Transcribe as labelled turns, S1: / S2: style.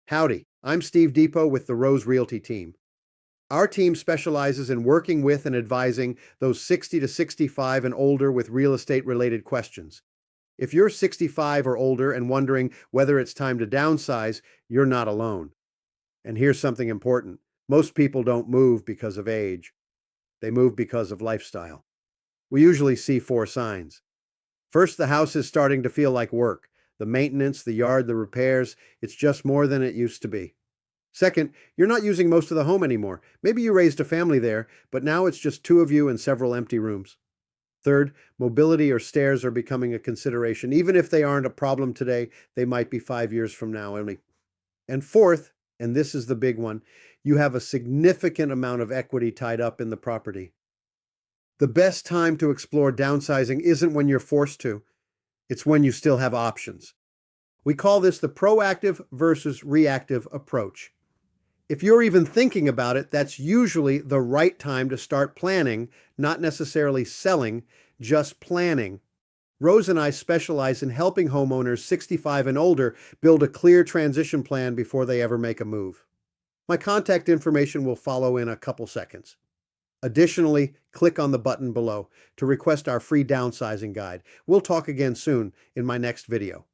S1: Howdy, I'm Steve Depoe with the Rose Realty team. Our team specializes in working with and advising those 60 to 65 and older with real estate related questions. If you're 65 or older and wondering whether it's time to downsize, you're not alone. And here's something important. Most people don't move because of age. They move because of lifestyle. We usually see four signs. First, the house is starting to feel like work. The maintenance, the yard, the repairs, it's just more than it used to be. Second, you're not using most of the home anymore. Maybe you raised a family there, but now it's just two of you and several empty rooms. Third, mobility or stairs are becoming a consideration. Even if they aren't a problem today, they might be 5 years from now only. And fourth, and this is the big one, you have a significant amount of equity tied up in the property. The best time to explore downsizing isn't when you're forced to. It's when you still have options. We call this the proactive versus reactive approach. If you're even thinking about it, that's usually the right time to start planning, not necessarily selling, just planning. Rose and I specialize in helping homeowners 65 and older build a clear transition plan before they ever make a move. My contact information will follow in a couple seconds. Additionally, click on the button below to request our free downsizing guide. We'll talk again soon in my next video.